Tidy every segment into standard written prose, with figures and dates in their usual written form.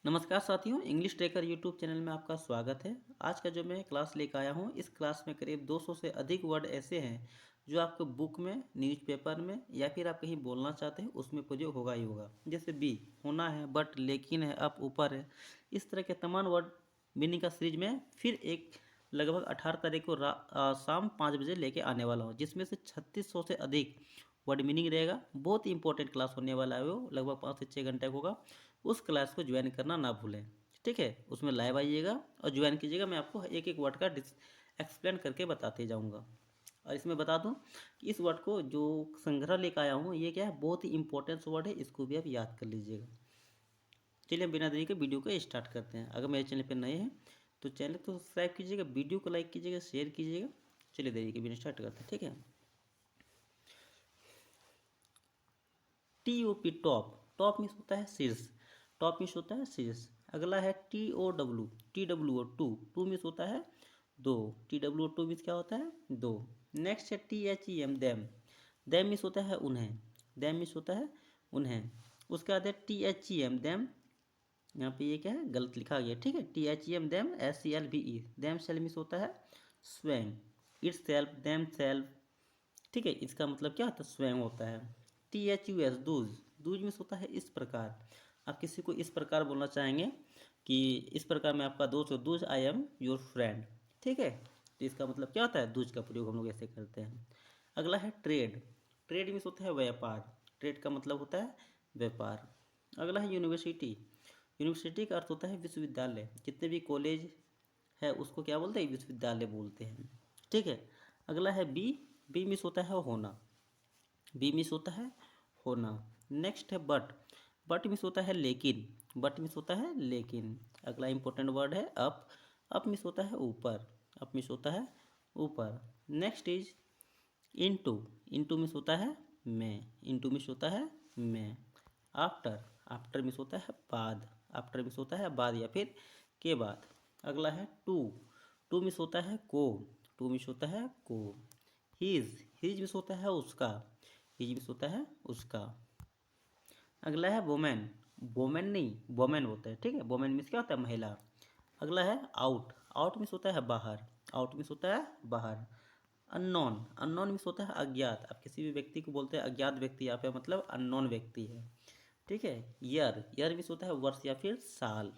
नमस्कार साथियों, English trekker YouTube channel में आपका स्वागत है। आज का जो मैं क्लास लेकर आया हूँ, इस क्लास में करीब 200 से अधिक वर्ड ऐसे हैं जो आपको बुक में, न्यूज़पेपर में या फिर आप कहीं बोलना चाहते हैं उसमें प्रयोग होगा ही होगा। जैसे बी होना है, बट, लेकिन है, अप, ऊपर है। इस तरह के तमाम वर्ड मीनिंग का सीरीज में फिर एक लगभग 18 तारीख को शाम 5 बजे लेके आने वाला हूँ, जिसमें से 3600 से अधिक वर्ड मीनिंग रहेगा। बहुत ही इंपॉर्टेंट क्लास होने वाला है, वो लगभग 5 से 6 घंटे का होगा। उस क्लास को ज्वाइन करना ना भूलें, ठीक है। उसमें लाइव आइएगा और ज्वाइन कीजिएगा। मैं आपको एक एक वर्ड का एक्सप्लेन करके बताते जाऊंगा। और इसमें बता दूं कि इस वर्ड को जो संग्रह लेकर आया हूँ, ये क्या है, बहुत ही इंपॉर्टेंट वर्ड है, इसको भी आप याद कर लीजिएगा। चलिए बिना देरी के वीडियो को स्टार्ट करते हैं। अगर मेरे चैनल पर नए हैं तो चैनल को सब्सक्राइब कीजिएगा, वीडियो को लाइक कीजिएगा, शेयर कीजिएगा। चलिए देरी के बिना स्टार्ट करते हैं, ठीक है। TOP टॉप, टॉप मीन्स होता है शीर्ष, टॉप मीन्स होता है शीर्ष। अगला है TOW, TWO two, two means होता है दो, TWO टू मीन्स क्या होता है दो। नेक्स्ट है THEM दैम, दैम मीन्स होता है उन्हें, दैम मीन्स होता है उन्हें। उसके बाद है THEM दैम, यहाँ पे ये क्या है गलत लिखा गया, ठीक है। THEM them, SELVE, themselves means होता है स्वयं, इट्स सेल्फ, दैम सेल्फ, ठीक है। इसका मतलब क्या होता है स्वयं होता है। THUS दूज, दूज मीन्स होता है इस प्रकार। आप किसी को इस प्रकार बोलना चाहेंगे कि इस प्रकार मैं आपका दोस्त हूँ, Dooj I am your friend, ठीक है। तो इसका मतलब क्या होता है, दूज का प्रयोग हम लोग ऐसे करते हैं। अगला है ट्रेड, ट्रेड मीन्स होता है व्यापार, ट्रेड का मतलब होता है व्यापार। अगला है यूनिवर्सिटी, यूनिवर्सिटी का अर्थ होता है विश्वविद्यालय। जितने भी कॉलेज है उसको क्या बोलते हैं, विश्वविद्यालय बोलते हैं, ठीक है। अगला है बी, बी मीन्स होता है होना, बी मीन्स होता है होना। नेक्स्ट है बट, बट मीन्स होता है लेकिन, बट मीन्स होता है लेकिन। अगला इंपॉर्टेंट वर्ड है अप, अप मीन्स होता है ऊपर, अप मीन्स होता है ऊपर। Next is into, into means होता है में, इनटू मीन्स होता है में। आफ्टर, आफ्टर मीन्स होता है बाद, आफ्टर मीन्स होता है बाद या फिर के बाद। अगला है टू, टू मीन्स होता है को, टू मीन्स होता है को। हीज, हीज मीन्स होता है उसका, हीज मीन्स होता है उसका। अगला है वोमेन, वोमेन नहीं वोमेन होता है, ठीक है। वोमेन मीन्स क्या होता है महिला। अगला है आउट, आउट मीन्स होता है बाहर, आउट मीन्स होता है बाहर। अननोन, अननोन मीन्स होता है अज्ञात। आप किसी भी व्यक्ति को बोलते हैं अज्ञात व्यक्ति, यहाँ पे मतलब अननोन व्यक्ति है, ठीक है। ईयर, ईयर मीन्स होता है वर्ष या फिर साल।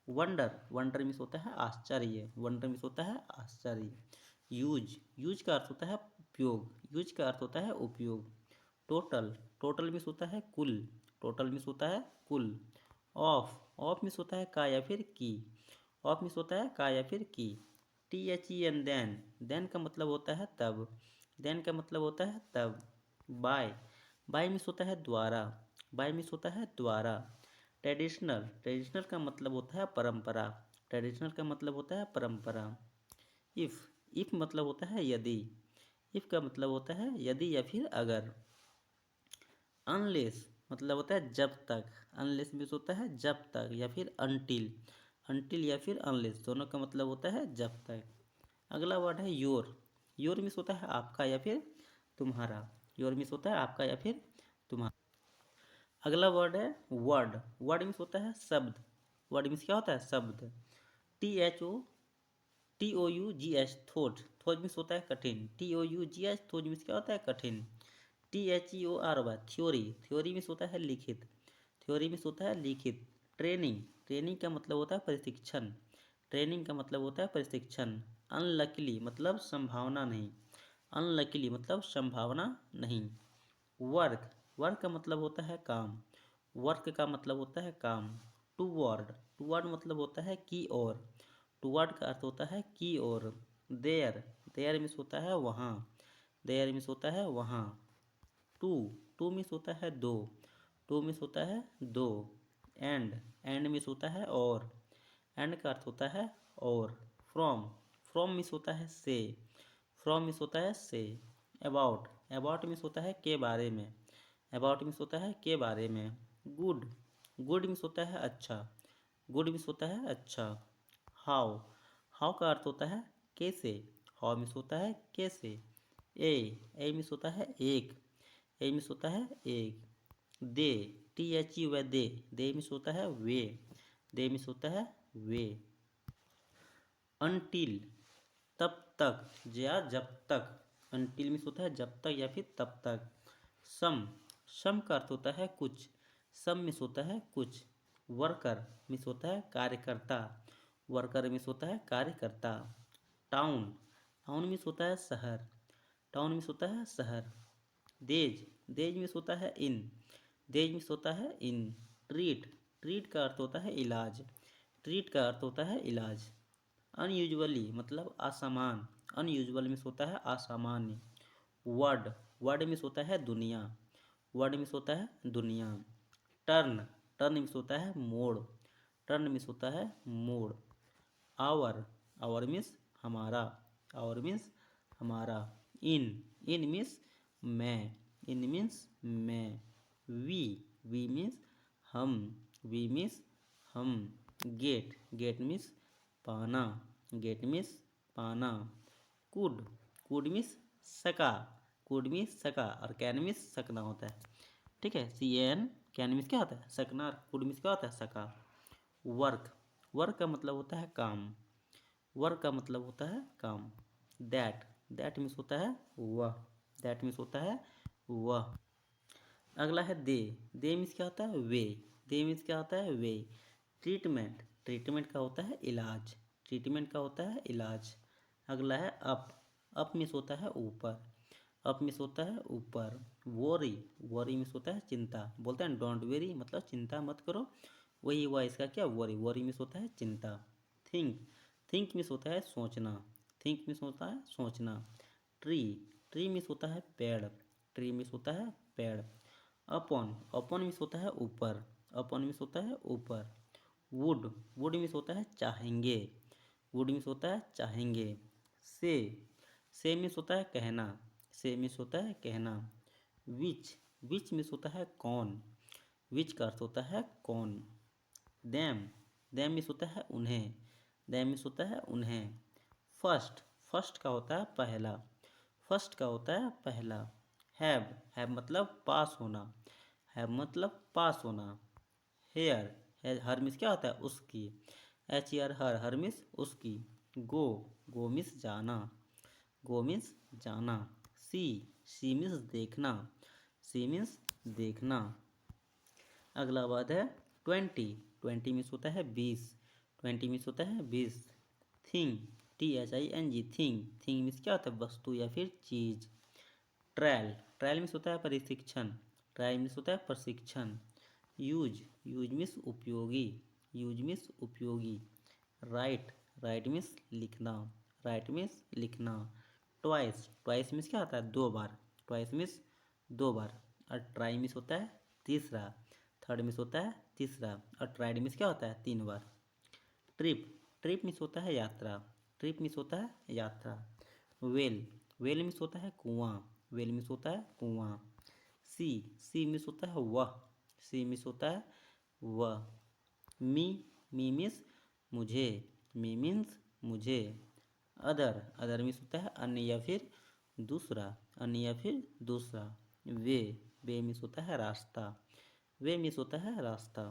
वंडर, वंडर मीन्स होता है आश्चर्य, वंडर मीन्स होता है आश्चर्य। यूज, यूज का अर्थ होता है उपयोग, यूज का अर्थ होता है उपयोग। टोटल, टोटल मीन्स होता है कुल, टोटल मीन्स होता है कुल। ऑफ, ऑफ मीन्स होता है का या फिर की, ऑफ मीन्स होता है का या फिर की। THEN देन, देन का मतलब होता है तब, देन का मतलब होता है तब। बाय, बाय मीन्स होता है द्वारा, बाय मीन्स होता है द्वारा। ट्रेडिशनल, ट्रेडिशनल का मतलब होता है परंपरा, ट्रेडिशनल का मतलब होता है परंपरा। इफ़, इफ़ मतलब होता है यदि, इफ़ का मतलब होता है यदि या फिर अगर। अनलेस मतलब होता है जब तक, अनलेस मीन्स होता है जब तक या फिर अनटिल, अनटिल या फिर अनलेस दोनों का मतलब होता है जब तक। अगला वर्ड है योर, योर मीन्स होता है आपका या फिर तुम्हारा, योर मीन्स होता है आपका या फिर तुम्हारा। अगला वर्ड है वर्ड, वर्ड मीन्स होता है शब्द, वर्ड मीन्स क्या होता है शब्द। THOTOUGH थोट, थोट मीन्स होता है कठिन, TOUGH थोट मीन्स क्या होता है कठिन। THEORY थ्योरी, थ्योरी मीन्स होता है लिखित, थ्योरी मीन्स होता है लिखित। ट्रेनिंग, ट्रेनिंग का मतलब होता है प्रशिक्षण, ट्रेनिंग का मतलब होता है प्रशिक्षण। अनलकीली मतलब संभावना नहीं, अनलकीली मतलब संभावना नहीं। वर्क, वर्क का मतलब होता है काम, वर्क का मतलब होता है काम। टूवर्ड, टूवर्ड मतलब होता है की ओर, टूवर्ड का अर्थ होता है की ओर। देयर, देयर मीन्स होता है वहाँ, देयर मीन्स होता है वहाँ। टू, टू मीन्स होता है दो, टू मीन्स होता है दो। एंड, एंड मीन्स होता है और, एंड का अर्थ होता है और। फ्रॉम, फ्रॉम मीन्स होता है से, फ्रॉम मीन्स होता है से। अबाउट, अबाउट मीन्स होता है के बारे में, अबाउट मीन्स होता है के बारे में। गुड, गुड मीन्स होता है अच्छा, गुड मीन्स होता है अच्छा। हाउ, हाउ का अर्थ होता है कैसे, हाउ मीन्स होता है कैसे। ए मीन्स होता है एक, ए मीन्स होता है एक। दे, THE व दे, दे मीन्स होता है वे, दे मीन्स होता है वे। अनटिल तब तक या जब तक, अनटिल मीन्स होता है जब तक या फिर तब तक। सम, सम का अर्थ होता है कुछ, सम मीन्स होता है कुछ। वर्कर मीन्स होता है कार्यकर्ता, वर्कर मीन्स होता है कार्यकर्ता। टाउन, टाउन मीन्स होता है शहर, टाउन मीन्स होता है शहर। देज, देज मीन्स होता है इन, देज मीन्स होता है इन। ट्रीट, ट्रीट का अर्थ होता है इलाज, ट्रीट का अर्थ होता है इलाज। अनयूजुअली मतलब असामान, अनयूजुअल मीन्स होता है असामान्य। वर्ड, वर्ड मीन्स होता है दुनिया, वर्ड मीन्स होता है दुनिया। टर्न, टर्न मीन्स होता है मोड़, टर्न मीन्स होता है मोड़। आवर, आवर मीन्स हमारा, आवर मीन्स हमारा। इन, इन मीन्स मैं, इन मीन्स मैं। वी, वी मीन्स हम, वी मीन्स हम। गेट, गेट मीन्स पाना, गेट मीन्स पाना। कुड, कुड मीन्स सका, कुड मीन्स सका, और कैन मीन्स सकना होता है। ठीक है, सी एन, कैन मीन्स क्या होता है सकना, और कुड मीन्स क्या होता है सका। वर्क, वर्क का मतलब होता है काम, वर्क का मतलब होता है काम। दैट, दैट मीन्स होता है वह, दैट मीन्स होता है वह। अगला है दे मीन्स क्या होता है वे, दे मीन्स क्या होता है वे। ट्रीटमेंट, ट्रीटमेंट का होता है इलाज, ट्रीटमेंट का होता है इलाज। अगला है अप मीन्स होता है ऊपर, अप मीन्स होता है ऊपर। वोरी, वोरी मीन्स होता है चिंता, बोलते हैं डोंट वेरी मतलब चिंता मत करो, वही हुआ इसका क्या वोरी, वोरी मीन्स होता है चिंता। थिंक, थिंक मीन्स होता है सोचना, थिंक मीन्स होता है सोचना। ट्री, ट्री मीन्स होता है पेड़, ट्री मीन्स होता है पेड़। अपॉन, अपॉन मीन्स होता है ऊपर, अपॉन मीन्स होता है ऊपर। वुड, वुड मीन्स होता है चाहेंगे, वुड मीन्स होता है चाहेंगे। से मीन्स होता है कहना, से मीन्स होता है कहना। विच, विच मीन्स होता है कौन, विच का अर्थ होता है कौन। दैम, दैम मीन्स होता है उन्हें, दैम मीन्स होता है उन्हें। फर्स्ट, फर्स्ट का होता है पहला, फर्स्ट का होता है पहला। हैव, हैव मतलब पास होना, हैव मतलब पास होना। हेयर, हर मीन्स क्या होता है उसकी, एच ईयर हर, हर मीन्स उसकी। गो, गो मीन्स जाना, गो मीन्स जाना। सी, सी मीन्स देखना, सी मीन्स देखना। अगला वर्ड है ट्वेंटी, ट्वेंटी मीन्स होता है 20, ट्वेंटी मीन्स होता है 20। Thing, T H I N G, thing, thing means क्या होता है वस्तु या फिर चीज। ट्रायल, ट्रायल मीन्स होता है प्रशिक्षण, ट्रायल मीन्स होता है प्रशिक्षण। यूज, यूज मीन्स उपयोगी, यूज मीन्स उपयोगी। राइट, राइट मीन्स लिखना, राइट मीन्स लिखना। ट्वाइस, ट्वाइस मीन्स क्या होता है दो बार, ट्वाइस मीन्स दो बार। और ट्राई मीन्स होता है तीसरा, थर्ड मीन्स होता है तीसरा। और ट्राइड मीन्स क्या होता है 3 बार। ट्रिप, ट्रिप मीन्स होता है यात्रा, ट्रिप मीन्स होता है यात्रा। वेल, वेल मीन्स होता है कुआं, वेल मीन्स होता है कुआं। सी, सी मीन्स होता है वह, सी मीन्स होता है वह। मी, मी मीन्स मुझे, मी मीन्स मुझे। अदर, अदर मीन्स होता है अन्य या फिर दूसरा, अन्य या फिर दूसरा। वे, वे मीन्स होता है रास्ता, वे मीन्स होता है रास्ता।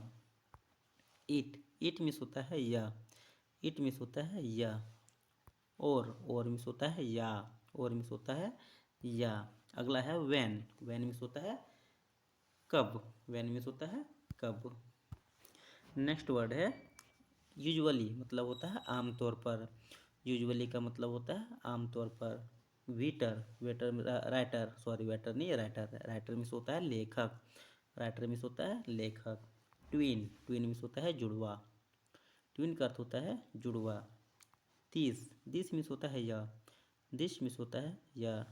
इट, इट मीन्स होता है यह, इट मीन्स होता है यह। और मीन्स होता है या, और मीन्स होता है या। अगला है वैन, वैन मीन्स होता है कब, वैन मीन्स होता है कब। नेक्स्ट वर्ड है यूजुअली, मतलब होता है आमतौर पर, यूजुअली का मतलब होता है आमतौर पर। Waiter, waiter writer, sorry waiter नहीं राइटर, राइटर मीन्स होता है लेखक, राइटर मीन्स होता है लेखक। ट्विन, ट्विन मीन्स होता है जुड़वा, ट्विन का अर्थ होता है जुड़वा। दिस, दिस मीन्स होता है यह, दिस मीन्स होता है यह।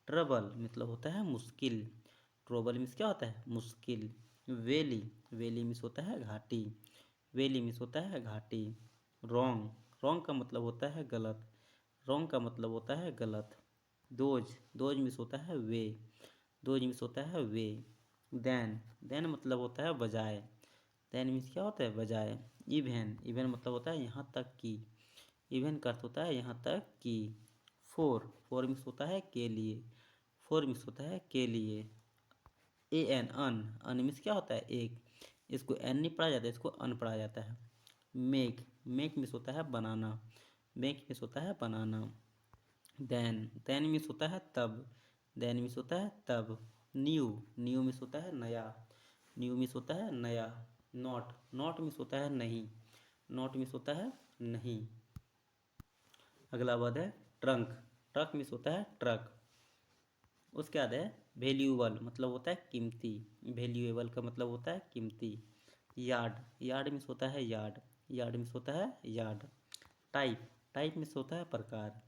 ट्रबल मतलब होता है मुश्किल, ट्रबल मीन्स क्या होता है मुश्किल। वैली, वैली मीन्स होता है घाटी, वैली मीन्स होता है घाटी। रॉन्ग, रॉन्ग का मतलब होता है गलत, रॉन्ग का मतलब होता है गलत। दोज, दोज मीन्स होता है वे, दोज मीन्स होता है वे। देन, देन मतलब होता है बजाय, देन मीन्स क्या होता है बजाय। इवेन, इवेन मतलब होता है यहाँ तक की, इवेन का अर्थ होता है यहाँ तक की। फोर, फोर मीन्स होता है के लिए, फोर मीन्स होता है के लिए। A N, on, on means क्या होता है एक, इसको एन नहीं पढ़ा जाता, इसको अन पढ़ा जाता है। मेक, मेक मीन्स होता है बनाना, मेक मीन्स होता है बनाना। देन, देन मीन्स होता है तब, देन मीन्स होता है तब। न्यू, न्यू मीन्स होता है नया, न्यू मीन्स होता है नया। नॉट, नॉट मीन्स होता है नहीं, नॉट मीन्स होता है नहीं। अगला वर्ड है ट्रंक, ट्रक मीन्स होता है ट्रक। उसके बाद है वैल्यूएबल, मतलब होता है कीमती, वैल्यूएबल का मतलब होता है कीमती। यार्ड, यार्ड मीन्स होता है यार्ड, यार्ड मीन्स होता है यार्ड। टाइप, टाइप मीन्स होता है प्रकार,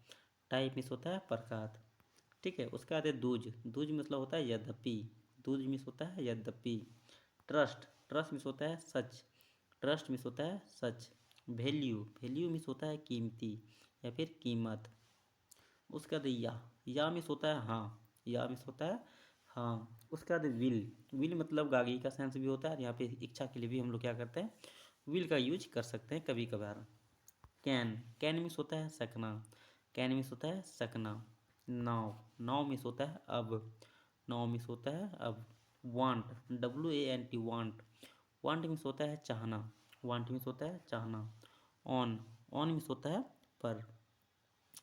टाइप मीन्स होता है प्रकार। ठीक है, उसके बाद है दूज, दूज मतलब होता है यद्यपि, दूज मीन्स होता है यद्यपि। ट्रस्ट, ट्रस्ट मीन्स होता है सच, ट्रस्ट मीन्स होता है सच। वैल्यू, वैल्यू मीन्स होता है कीमती या फिर कीमत। उसके बाद या मीन्स होता है हाँ, या मीन्स होता है हाँ। उसके बाद विल, विल मतलब गागी का सेंस भी होता है, यहाँ पे इच्छा के लिए भी हम लोग क्या करते हैं, विल का यूज कर सकते हैं कभी कभार। कैन, कैन मीन्स होता है सकना, कैन मीन्स होता है सकना। नाउ, नाउ मीन्स होता है अब, नाउ मीन्स होता है अब। Want, WANT want, want means होता है चाहना, वांट मीन्स होता है चाहना। ऑन, ऑन मीन्स होता है पर,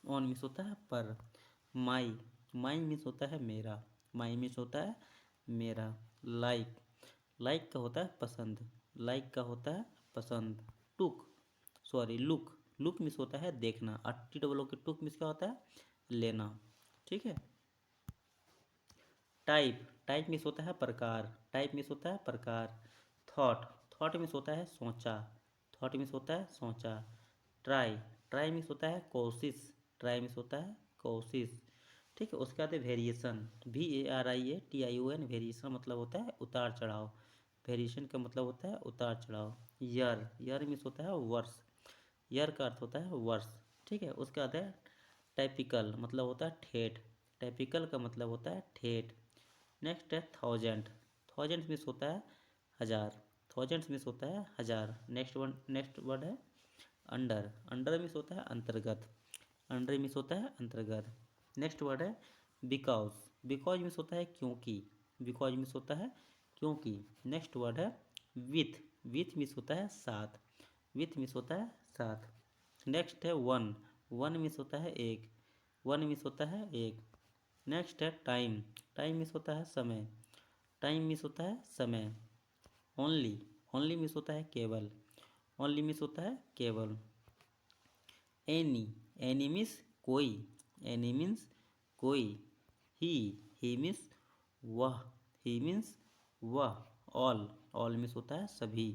ऑन मीन्स होता है पर। माई, माई मीन्स होता है मेरा, माई मीन्स होता है मेरा। लाइक, लाइक का होता है पसंद, लाइक का होता है पसंद। टुक, सॉरी लुक, लुक मीन्स होता है देखना, और TOO के टुक मीन्स क्या होता है लेना। ठीक है। टाइप, टाइप मीन्स होता है प्रकार, टाइप मीन्स होता है प्रकार। थॉट, थॉट मीन्स होता है सोचा, थॉट मीन्स होता है सोचा। ट्राई, ट्राई मीन्स होता है कोशिश, ट्राई मीन्स होता है कोशिश। ठीक है। उसके बाद है वेरिएशन, VARIATION, वेरिएशन मतलब होता है उतार चढ़ाव, वेरिएशन का मतलब होता है उतार चढ़ाव। ईयर, ईयर मीन्स होता है वर्ष, ईयर का अर्थ होता है वर्ष। ठीक है। उसके बाद है टाइपिकल, मतलब होता है ठेठ, टाइपिकल का मतलब होता है ठेठ। नेक्स्ट है थाउजेंड, थाउजेंड मीन्स होता है हज़ार, थाउजेंड मीन्स होता है हज़ार। नेक्स्ट वर्ड है अंडर, अंडर मीन्स होता है अंतर्गत, अंडर मीन्स होता है अंतर्गत। नेक्स्ट वर्ड है बिकॉज, बिकॉज मीन्स होता है क्योंकि, बिकॉज मीन्स होता है क्योंकि। नेक्स्ट वर्ड है विथ, विथ मीन्स होता है साथ, विथ मीन्स होता है साथ। नेक्स्ट है वन, वन मीन्स होता है एक, वन मीन्स होता है एक। नेक्स्ट है टाइम, टाइम मीन्स होता है समय, टाइम मीन्स होता है समय। ओनली, ओनली मीन्स होता है केवल, ओनली मीन्स होता है केवल। एनी, एनी मीन्स कोई, एनी मीन्स कोई। ही, ही मीन्स वह, ही मीन्स वह। ऑल, ऑल मीन्स होता है सभी,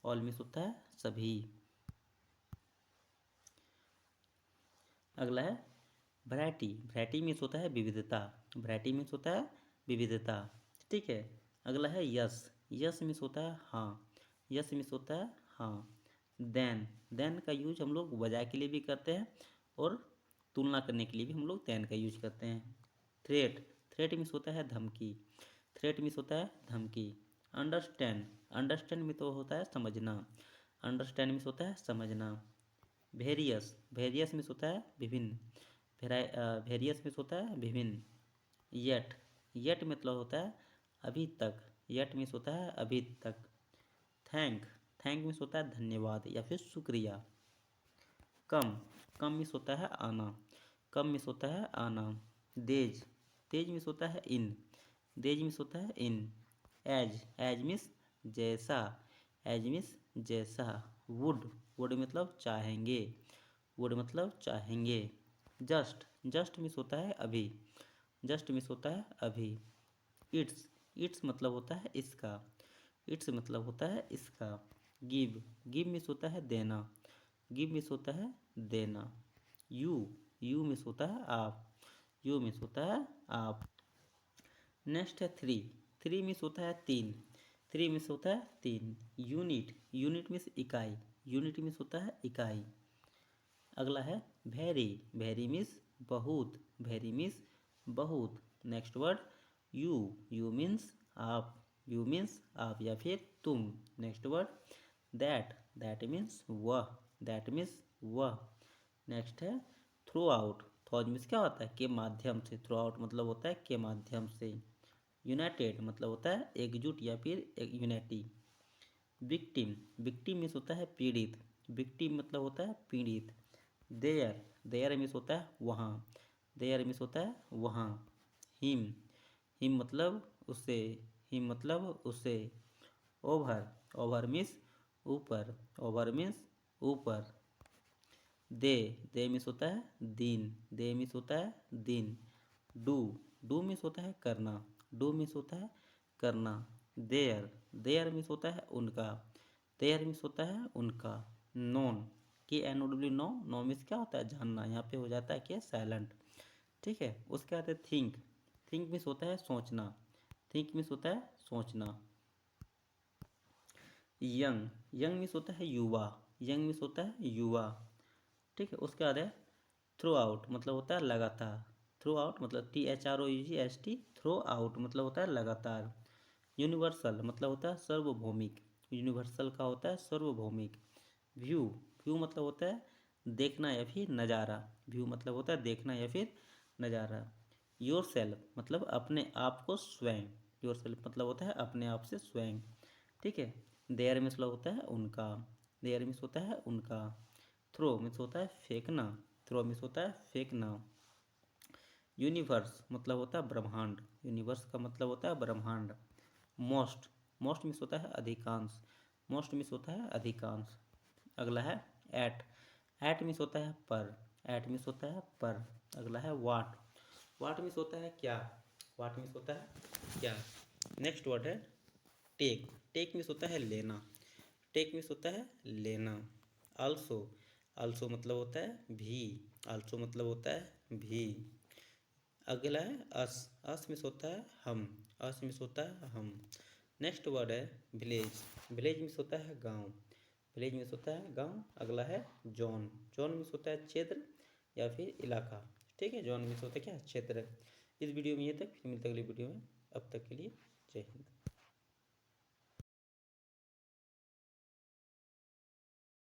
ऑल मीन्स होता है सभी। अगला है वैरायटी, वैरायटी मीन्स होता है विविधता, वैरायटी मीन्स होता है विविधता। ठीक है। अगला है यस, यस मीन्स होता है हाँ, यस मीन्स होता है हाँ। देन का यूज हम लोग वजह के लिए भी करते हैं और तुलना करने के लिए भी हम लोग देन का यूज करते हैं। थ्रेट, थ्रेट मीन्स होता है धमकी, थ्रेट मीन्स होता है धमकी। अंडरस्टैंड, अंडरस्टैंड में तो होता है समझना, अंडरस्टैंड मीन्स होता है समझना। वेरियस, वेरियस मीन्स होता है विभिन्न, वेरियस मीन्स होता है विभिन्न। येट, येट मतलब होता है अभी तक, येट मीन्स होता है अभी तक। थैंक, थैंक मीन्स होता है धन्यवाद या फिर शुक्रिया। कम, कम मीन्स होता है आना, कम मीन्स होता है आना। देज, तेज मीन्स होता है इन, देज मीन्स होता है इन। एज, एज मीन्स जैसा, एज मीन्स जैसा। वुड, वुड मतलब चाहेंगे, वुड मतलब चाहेंगे। जस्ट, जस्ट मीन्स होता है अभी, जस्ट मीन्स होता है अभी। इट्स, इट्स मतलब होता है इसका, इट्स मतलब होता है इसका। गिव, गिव मीन्स होता है देना, गिव मीन्स होता है देना। यू, यू मीन्स होता है आप, यू मीन्स होता है आप। नेक्स्ट है थ्री, थ्री मीन्स होता है तीन, थ्री मीन्स होता है तीन। यूनिट, यूनिट मीन्स इकाई, यूनिट मीन्स होता है इकाई। अगला है वेरी, वेरी मीन्स बहुत, वेरी मीन्स बहुत। Next word you, you means आप, यू मीन्स आप या फिर तुम। Next word that, that means वह, दैट मीन्स वह। नेक्स्ट है थ्रू आउट, थ्रू मीन्स क्या होता है के माध्यम से, थ्रू आउट मतलब होता है के माध्यम से। यूनाइटेड मतलब होता है एकजुट या फिर एक यूनिटी। विक्टिम, विक्टिम मीन्स होता है पीड़ित, विक्टिम मतलब होता है पीड़ित। देयर, देयर मीन्स होता है वहाँ, देयर मीन्स होता है वहाँ। हिम, हिम मतलब उसे, हिम मतलब उसे। ओवर, ओवर मीन्स ऊपर, ओवर मीन्स ऊपर। दे, दे मीन्स होता है दिन, दे मीन्स होता है दिन। डू, डू मीन्स होता है करना, डू मीन्स होता है करना। देयर, देयर मीन्स होता है उनका, देयर मीन्स होता है उनका। Known, K N O W, know, know means क्या होता है जानना, यहाँ पे हो जाता है क्या साइलेंट। ठीक है, उसके बाद है थिंक, थिंक मीन्स होता है सोचना, थिंक मीन्स होता है सोचना। यंग, यंग मीन्स होता है युवा, यंग मीन्स होता है युवा। ठीक है, उसके बाद है थ्रो आउट मतलब होता है लगातार, थ्रो आउट मतलब THROUGHT, थ्रो आउट मतलब होता है लगातार। यूनिवर्सल मतलब होता है सार्वभौमिक, यूनिवर्सल का होता है सार्वभौमिक। व्यू, व्यू मतलब होता है देखना या फिर नज़ारा, व्यू मतलब होता है देखना या फिर नज़ारा। योर सेल्फ मतलब अपने आप को स्वयं, योर सेल्फ मतलब होता है अपने आप से स्वयं। ठीक है, देयर मीन्स होता है उनका, देयर मीन्स होता है उनका। थ्रो मीन्स होता है फेंकना, थ्रो मीन्स होता है फेंकना। यूनिवर्स मतलब होता है ब्रह्मांड, यूनिवर्स का मतलब होता है ब्रह्मांड। मोस्ट, मोस्ट मीन्स होता है अधिकांश, मोस्ट मीन्स होता है अधिकांश। अगला है एट, एट मीन्स होता है पर, एट मीन्स होता है पर। अगला है वाट, वाट मीन्स होता है क्या, वाट मीन्स होता है क्या। नेक्स्ट वर्ड है टेक, टेक मीन्स होता है लेना, टेक मीन्स होता है लेना। आल्सो, आल्सो मतलब होता है भी, आल्सो मतलब होता है भी। अगला है अस, अस मीन्स होता है हम, अस मीन्स होता है हम। नेक्स्ट वर्ड है विलेज, विलेज मीन्स होता है गांव, विलेज मीन्स होता है गांव। अगला है जोन, जोन मीन्स होता है क्षेत्र या फिर इलाका। ठीक है, जोन मीन्स होता है क्या क्षेत्र। इस वीडियो में ये तक, फिर मिलते अगली वीडियो में, अब तक के लिए जय हिंद।